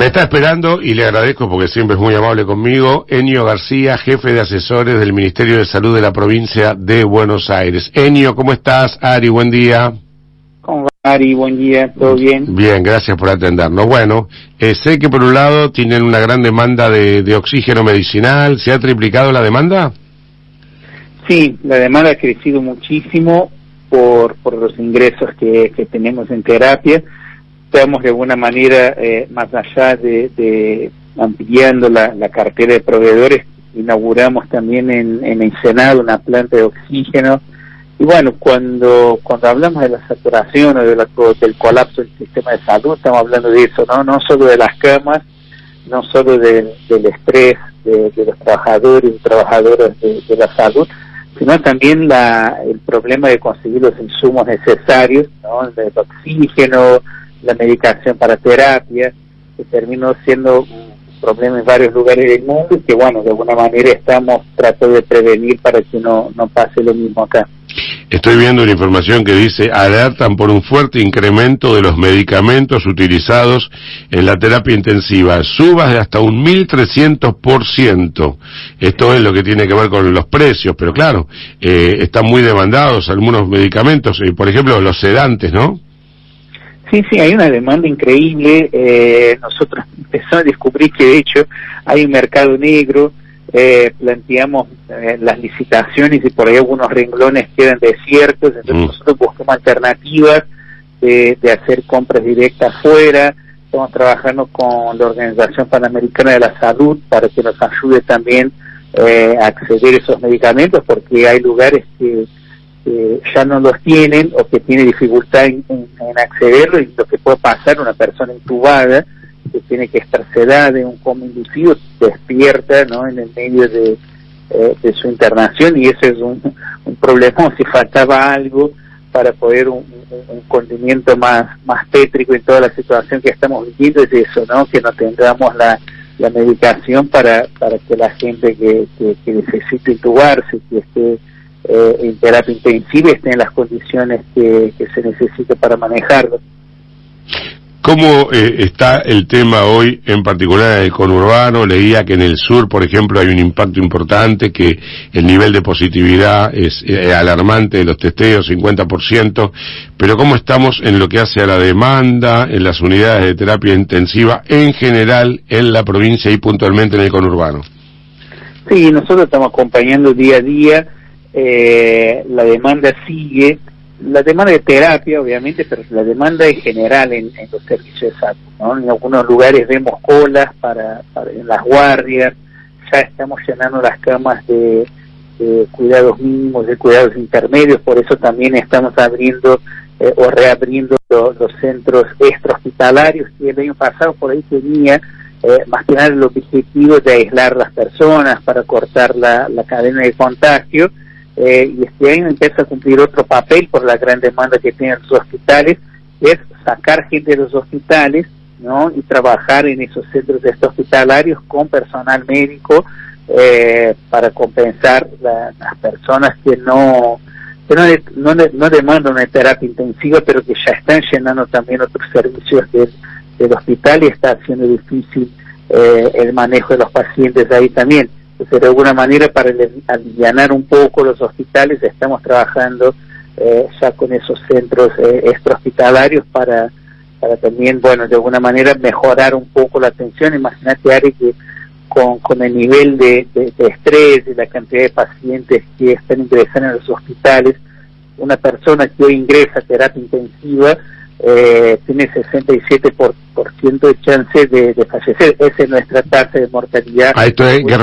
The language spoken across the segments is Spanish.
Me está esperando y le agradezco porque siempre es muy amable conmigo, Enio García, jefe de asesores del Ministerio de Salud de la provincia de Buenos Aires. Enio, ¿cómo estás? Ari, buen día. ¿Cómo va, Ari? Buen día, ¿todo bien? Bien, gracias por atendernos. Bueno, sé que por un lado tienen una gran demanda de oxígeno medicinal. ¿Se ha triplicado la demanda? Sí, la demanda ha crecido muchísimo por los ingresos que tenemos en terapia. Estamos de alguna manera, más allá de ampliando la cartera de proveedores, inauguramos también en Ensenada una planta de oxígeno. Y bueno, cuando hablamos de la saturación o del colapso del sistema de salud, estamos hablando de eso, no solo de las camas, no solo del estrés de los trabajadores y trabajadoras de la salud, sino también el problema de conseguir los insumos necesarios, ¿no? El oxígeno, la medicación para terapia, que terminó siendo un problema en varios lugares del mundo y que, bueno, de alguna manera estamos tratando de prevenir para que no pase lo mismo acá. Estoy viendo una información que dice, alertan por un fuerte incremento de los medicamentos utilizados en la terapia intensiva, subas de hasta un 1.300%. Esto es lo que tiene que ver con los precios, pero claro, están muy demandados algunos medicamentos, por ejemplo los sedantes, ¿no? Sí, hay una demanda increíble. Nosotros empezamos a descubrir que de hecho hay un mercado negro. Planteamos las licitaciones y por ahí algunos renglones quedan desiertos, entonces nosotros buscamos alternativas de hacer compras directas afuera. Estamos trabajando con la Organización Panamericana de la Salud para que nos ayude también a acceder a esos medicamentos, porque hay lugares que ya no los tienen o que tiene dificultad en accederlo, y lo que puede pasar una persona intubada que tiene que estar sedada en un coma inducido, despierta, ¿no?, en el medio de su internación, y ese es un problema. Si faltaba algo para poder un condimento más tétrico en toda la situación que estamos viviendo, es eso, ¿no?, que no tengamos la medicación para que la gente que necesite intubarse, que esté en terapia intensiva, esté en las condiciones que se necesite para manejarlo. ¿Cómo está el tema hoy, en particular en el conurbano? Leía que en el sur, por ejemplo, hay un impacto importante, que el nivel de positividad es alarmante de los testeos, 50%, pero ¿cómo estamos en lo que hace a la demanda, en las unidades de terapia intensiva en general en la provincia y puntualmente en el conurbano? Sí, nosotros estamos acompañando día a día, la demanda sigue. La demanda de terapia, obviamente, pero la demanda en general en los servicios de salud, ¿no? En algunos lugares vemos colas para en las guardias, ya estamos llenando las camas de cuidados mínimos, de cuidados intermedios, por eso también estamos abriendo o reabriendo los centros extrahospitalarios, que el año pasado por ahí tenía más que nada el objetivo de aislar las personas para cortar la cadena de contagio. Y este año empieza a cumplir otro papel por la gran demanda que tienen los hospitales, que es sacar gente de los hospitales, ¿no?, y trabajar en esos centros hospitalarios con personal médico para compensar las personas que no demandan una terapia intensiva, pero que ya están llenando también otros servicios del hospital, y está haciendo difícil el manejo de los pacientes ahí también. Entonces, de alguna manera, para alivianar un poco los hospitales, estamos trabajando ya con esos centros extrahospitalarios para también, bueno, de alguna manera mejorar un poco la atención. Imagínate, Ari, que con el nivel de estrés y la cantidad de pacientes que están ingresando en los hospitales, una persona que hoy ingresa a terapia intensiva tiene 67% de chance de fallecer. Esa es nuestra tasa de mortalidad. Esto hay que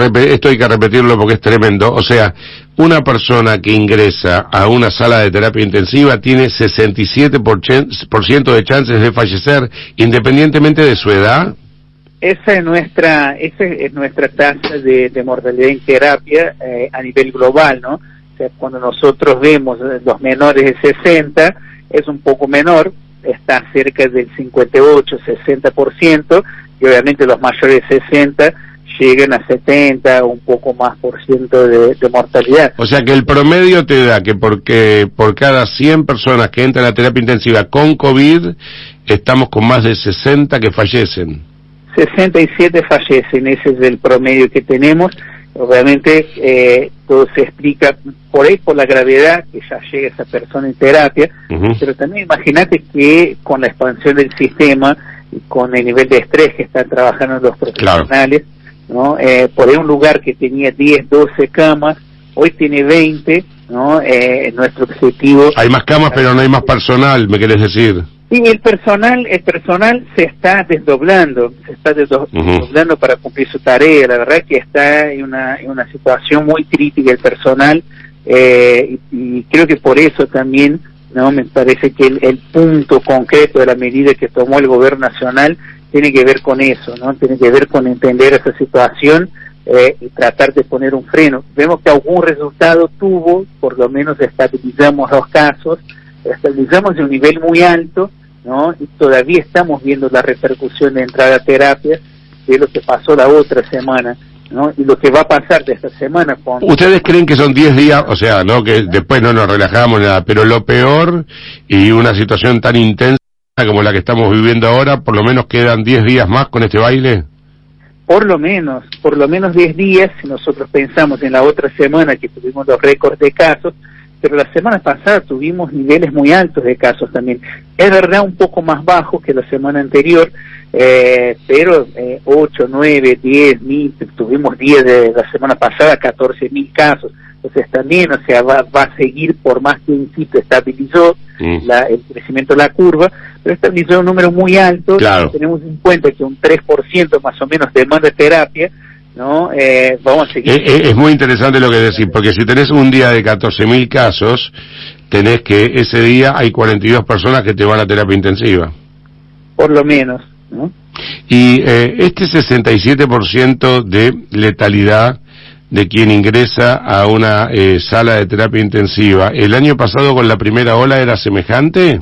repetirlo porque es tremendo. O sea, una persona que ingresa a una sala de terapia intensiva tiene 67% de chances de fallecer, independientemente de su edad. Esa es nuestra tasa de mortalidad en terapia a nivel global, ¿no? O sea, cuando nosotros vemos los menores de 60, es un poco menor, está cerca del 58-60%, y obviamente los mayores de 60 llegan a 70 o un poco más por ciento de mortalidad. O sea que el promedio te da que porque por cada 100 personas que entran a la terapia intensiva con COVID, estamos con más de 60 que fallecen. 67 fallecen, ese es el promedio que tenemos. Obviamente todo se explica por ahí por la gravedad que ya llega esa persona en terapia, pero también imagínate que con la expansión del sistema y con el nivel de estrés que están trabajando los profesionales, ¿no? Por ahí un lugar que tenía 10, 12 camas, hoy tiene 20, ¿no? Nuestro objetivo... Hay más camas, pero no hay más personal, ¿me querés decir? Sí, el personal se está desdoblando, desdoblando para cumplir su tarea. La verdad que está en una situación muy crítica el personal, y creo que por eso también, no, me parece que el punto concreto de la medida que tomó el gobierno nacional tiene que ver con eso, ¿no? Tiene que ver con entender esa situación y tratar de poner un freno. Vemos que algún resultado tuvo, por lo menos estabilizamos los casos, estabilizamos de un nivel muy alto, ¿no? Y todavía estamos viendo la repercusión de entrada a terapia de lo que pasó la otra semana, ¿no? Y lo que va a pasar de esta semana con... ¿Ustedes creen que son 10 días, o sea, no que después no nos relajamos nada, pero lo peor y una situación tan intensa como la que estamos viviendo ahora, por lo menos quedan 10 días más con este baile? Por lo menos 10 días, si nosotros pensamos en la otra semana que tuvimos los récords de casos, pero la semana pasada tuvimos niveles muy altos de casos también. Es verdad un poco más bajos que la semana anterior, pero 8, 9, 10 mil, tuvimos días de la semana pasada 14.000 casos. Entonces también, o sea, va a seguir, por más que insisto, estabilizó el crecimiento de la curva, pero estabilizó un número muy alto. Claro. Tenemos en cuenta que un 3% más o menos demanda terapia, ¿no? Vamos a seguir. Es muy interesante lo que decís, porque si tenés un día de 14.000 casos, tenés que ese día hay 42 personas que te van a terapia intensiva. Por lo menos, ¿no? Y este 67% de letalidad de quien ingresa a una sala de terapia intensiva, ¿el año pasado con la primera ola era semejante?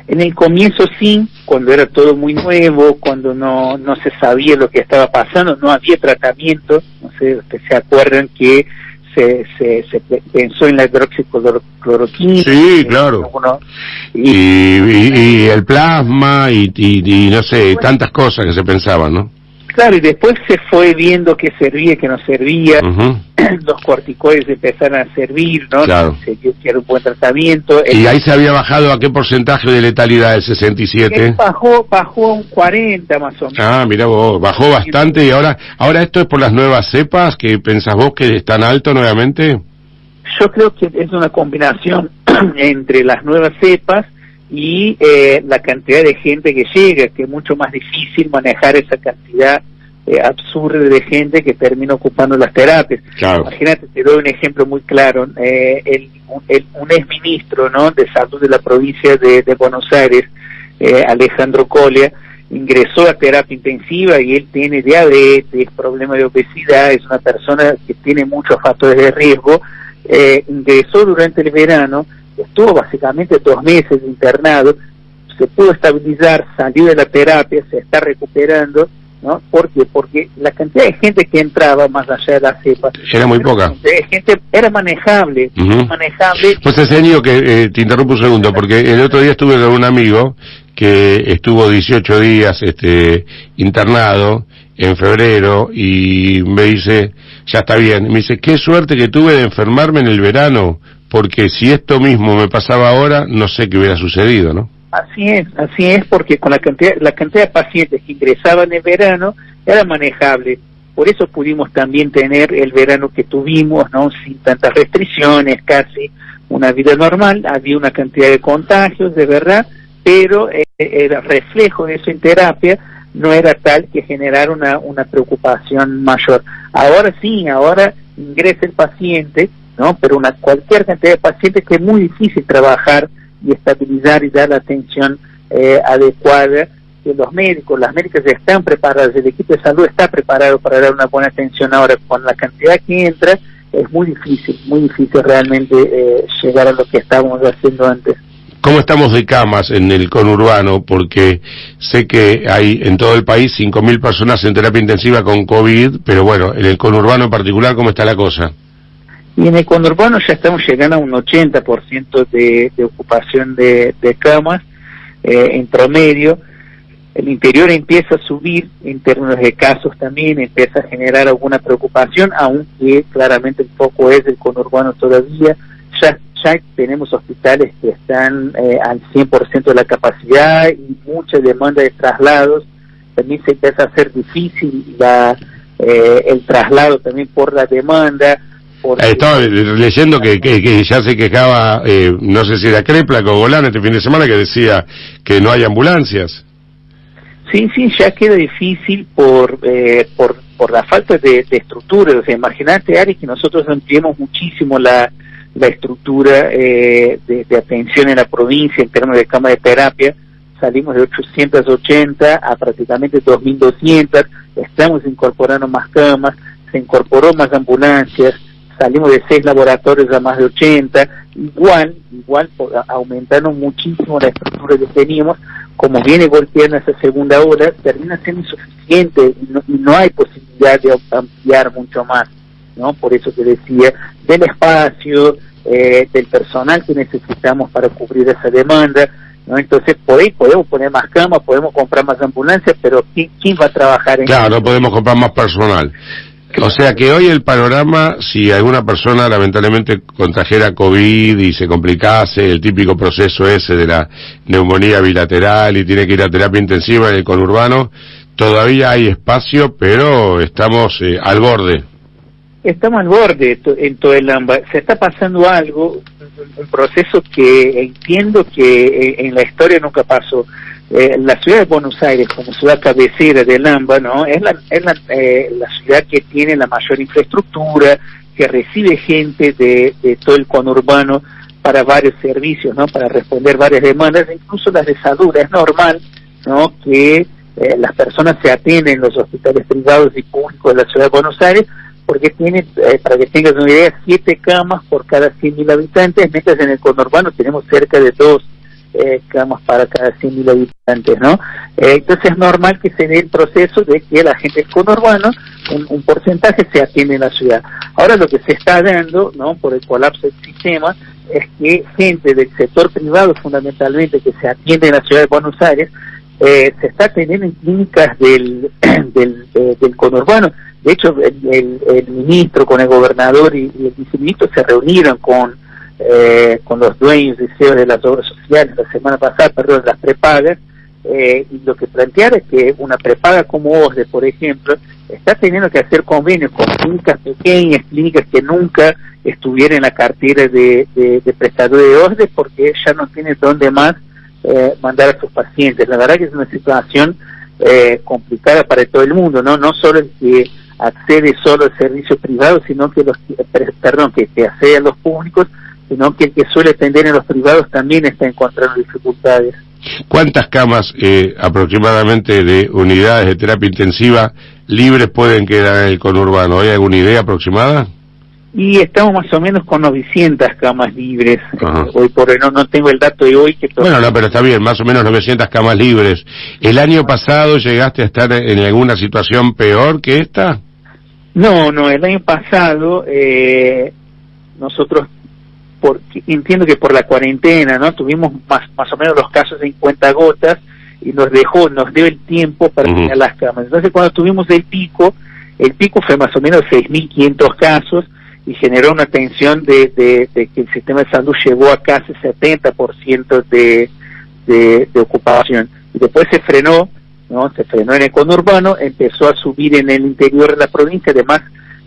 En el comienzo sí, cuando era todo muy nuevo, cuando no se sabía lo que estaba pasando, no había tratamiento, no sé, ustedes se acuerdan que se pensó en la hidroxicloroquina. Sí, claro. Y el plasma y no sé, tantas cosas que se pensaban, ¿no? Claro, y después se fue viendo qué servía, qué no servía, los corticoides empezaron a servir, ¿no? Claro. Se vio que era un buen tratamiento. ¿Y ahí se había bajado a qué porcentaje de letalidad, el 67? Bajó a un 40 más o menos. Ah, mira vos, bajó bastante. Y ahora esto es por las nuevas cepas, que pensás vos que están alto nuevamente. Yo creo que es una combinación entre las nuevas cepas y la cantidad de gente que llega, que es mucho más difícil manejar esa cantidad absurda de gente que termina ocupando las terapias. Claro. Imagínate, te doy un ejemplo muy claro, un exministro, ¿no?, de salud de la provincia de Buenos Aires, Alejandro Colia, ingresó a terapia intensiva y él tiene diabetes, problemas de obesidad, es una persona que tiene muchos factores de riesgo, ingresó durante el verano, estuvo básicamente 2 meses internado, se pudo estabilizar, salió de la terapia, se está recuperando, ¿no? ¿Por qué? Porque la cantidad de gente que entraba más allá de la cepa era muy poca. Gente era manejable, manejable. Pues enseño que te interrumpo un segundo, porque el otro día estuve con un amigo que estuvo 18 días internado en febrero y me dice, ya está bien, me dice, qué suerte que tuve de enfermarme en el verano, porque si esto mismo me pasaba ahora, no sé qué hubiera sucedido, ¿no? Así es, porque con la cantidad de pacientes que ingresaban en verano era manejable. Por eso pudimos también tener el verano que tuvimos, ¿no?, sin tantas restricciones, casi una vida normal. Había una cantidad de contagios, de verdad, pero el reflejo de eso en terapia no era tal que generara una preocupación mayor. Ahora sí, ahora ingresa el paciente, ¿no?, pero cualquier cantidad de pacientes que es muy difícil trabajar y estabilizar y dar la atención adecuada, que los médicos, las médicas están preparadas, el equipo de salud está preparado para dar una buena atención. Ahora, con la cantidad que entra, es muy difícil realmente llegar a lo que estábamos haciendo antes. ¿Cómo estamos de camas en el conurbano? Porque sé que hay en todo el país 5.000 personas en terapia intensiva con COVID, pero bueno, en el conurbano en particular, ¿cómo está la cosa? Y en el conurbano ya estamos llegando a un 80% de ocupación de camas en promedio. el interior empieza a subir en términos de casos también, empieza a generar alguna preocupación, aunque claramente el foco es el conurbano todavía. Ya tenemos hospitales que están al 100% de la capacidad y mucha demanda de traslados. También se empieza a hacer difícil el traslado también por la demanda. Estaba leyendo que ya se quejaba, no sé si era Crepla o Golán este fin de semana, que decía que no hay ambulancias. Sí, ya queda difícil por la falta de estructura. O sea, imagínate, Ari, que nosotros ampliemos muchísimo la estructura de atención en la provincia en términos de cama de terapia. Salimos de 880 a prácticamente 2.200, estamos incorporando más camas, se incorporó más ambulancias, salimos de 6 laboratorios a más de 80, igual aumentaron muchísimo la estructura que teníamos. Como viene golpeando esa segunda ola, termina siendo insuficiente y no hay posibilidad de ampliar mucho más, ¿no? Por eso te decía, del espacio, del personal que necesitamos para cubrir esa demanda, ¿no? Entonces, por ahí podemos poner más camas, podemos comprar más ambulancias, pero ¿quién va a trabajar en Claro, no podemos comprar más personal. O sea que hoy el panorama, si alguna persona lamentablemente contrajera COVID y se complicase, el típico proceso ese de la neumonía bilateral y tiene que ir a terapia intensiva en el conurbano, todavía hay espacio, pero estamos al borde. Estamos al borde en todo el AMBA. Se está pasando algo, un proceso que entiendo que en la historia nunca pasó. La ciudad de Buenos Aires, como ciudad cabecera del AMBA, ¿no? es la ciudad que tiene la mayor infraestructura, que recibe gente de todo el conurbano para varios servicios, ¿no? Para responder varias demandas, incluso las de salud. Es normal, ¿no? Que las personas se atienden en los hospitales privados y públicos de la ciudad de Buenos Aires, porque tiene, para que tengas una idea, 7 camas por cada 100.000 habitantes, mientras en el conurbano tenemos cerca de 2 camas para cada 100.000 habitantes, ¿no? Entonces es normal que se dé el proceso de que la gente del conurbano, un porcentaje se atiende en la ciudad. Ahora lo que se está dando, ¿no? Por el colapso del sistema, es que gente del sector privado fundamentalmente que se atiende en la ciudad de Buenos Aires, se está atendiendo en clínicas del conurbano. De hecho, el ministro con el gobernador y el viceministro se reunieron con los dueños y CEOs de las obras sociales la semana pasada, las prepagas, y lo que plantearon es que una prepaga como OSDE, por ejemplo, está teniendo que hacer convenios con clínicas pequeñas, clínicas que nunca estuvieran en la cartera de prestadores de OSDE, porque ya no tienen dónde más mandar a sus pacientes. La verdad que es una situación complicada para todo el mundo, no solo el que accede solo al servicio privado, sino que que accede a los públicos, sino que el que suele atender en los privados también está encontrando dificultades. ¿Cuántas camas aproximadamente de unidades de terapia intensiva libres pueden quedar en el conurbano? ¿Hay alguna idea aproximada? Y estamos más o menos con 900 camas libres. Hoy por hoy no tengo el dato de hoy. Bueno, no, pero está bien, más o menos 900 camas libres. ¿El año pasado llegaste a estar en alguna situación peor que esta? No, el año pasado nosotros, entiendo que por la cuarentena, ¿no? Tuvimos más o menos los casos en cuentagotas y nos dio el tiempo para tener las camas. Entonces cuando tuvimos el pico fue más o menos 6.500 casos y generó una tensión de que el sistema de salud llegó a casi 70% de ocupación. Y después se frenó, ¿no? Se frenó en el conurbano, empezó a subir en el interior de la provincia. Además,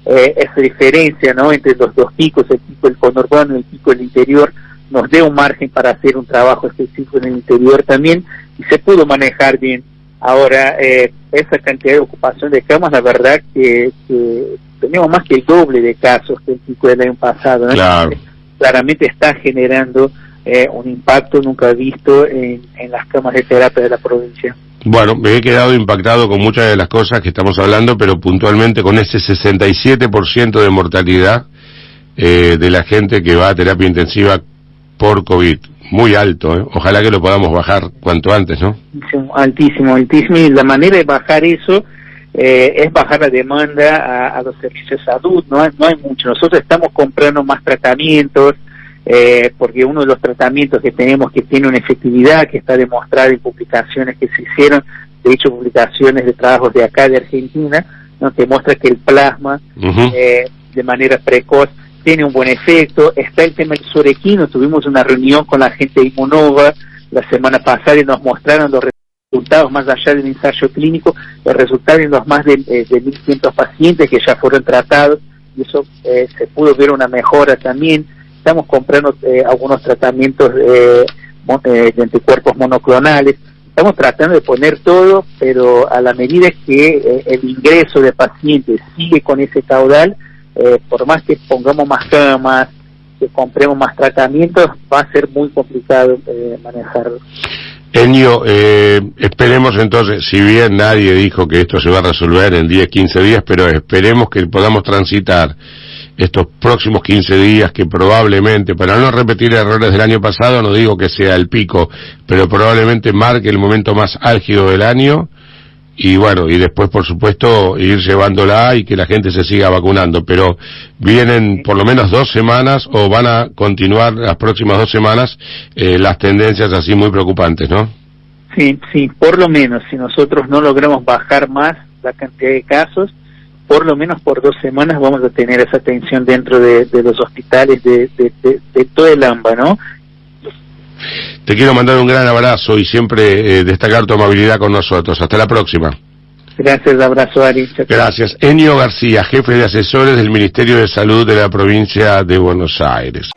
esa diferencia, ¿no? Entre los dos picos, el pico del conurbano y el pico del interior, nos dio un margen para hacer un trabajo específico en el interior también, y se pudo manejar bien. Ahora, esa cantidad de ocupación de camas, la verdad que tenemos más que el doble de casos que el pico del año pasado, ¿no? Claro. Claramente está generando un impacto nunca visto en las camas de terapia de la provincia. Bueno, me he quedado impactado con muchas de las cosas que estamos hablando, pero puntualmente con ese 67% de mortalidad de la gente que va a terapia intensiva por COVID. Muy alto, ¿eh? Ojalá que lo podamos bajar cuanto antes, ¿no? Altísimo. Y la manera de bajar eso es bajar la demanda a los servicios de salud. No hay mucho. Nosotros estamos comprando más tratamientos, porque uno de los tratamientos que tenemos que tiene una efectividad que está demostrada en publicaciones que se hicieron, de hecho publicaciones de trabajos de acá de Argentina, ¿no?, que muestra que el plasma de manera precoz tiene un buen efecto. Está el tema del surequino, tuvimos una reunión con la gente de Inmunova la semana pasada y nos mostraron los resultados más allá del ensayo clínico, el resultado en los más de 1.500 pacientes que ya fueron tratados, y eso se pudo ver una mejora también. Estamos comprando algunos tratamientos de anticuerpos monoclonales. Estamos tratando de poner todo, pero a la medida que el ingreso de pacientes sigue con ese caudal, por más que pongamos más camas, que compremos más tratamientos, va a ser muy complicado manejarlo. Enio, esperemos entonces, si bien nadie dijo que esto se va a resolver en 10, 15 días, pero esperemos que podamos transitar estos próximos 15 días que probablemente, para no repetir errores del año pasado, no digo que sea el pico, pero probablemente marque el momento más álgido del año, y bueno, y después por supuesto ir llevándola y que la gente se siga vacunando, pero vienen por lo menos 2 semanas, o van a continuar las próximas 2 semanas, las tendencias así muy preocupantes, ¿no? Sí, por lo menos, si nosotros no logramos bajar más la cantidad de casos, por lo menos por 2 semanas vamos a tener esa tensión dentro de los hospitales de todo el AMBA, ¿no? Te quiero mandar un gran abrazo y siempre destacar tu amabilidad con nosotros. Hasta la próxima. Gracias, abrazo, Ari. Gracias. Enio García, jefe de asesores del Ministerio de Salud de la provincia de Buenos Aires.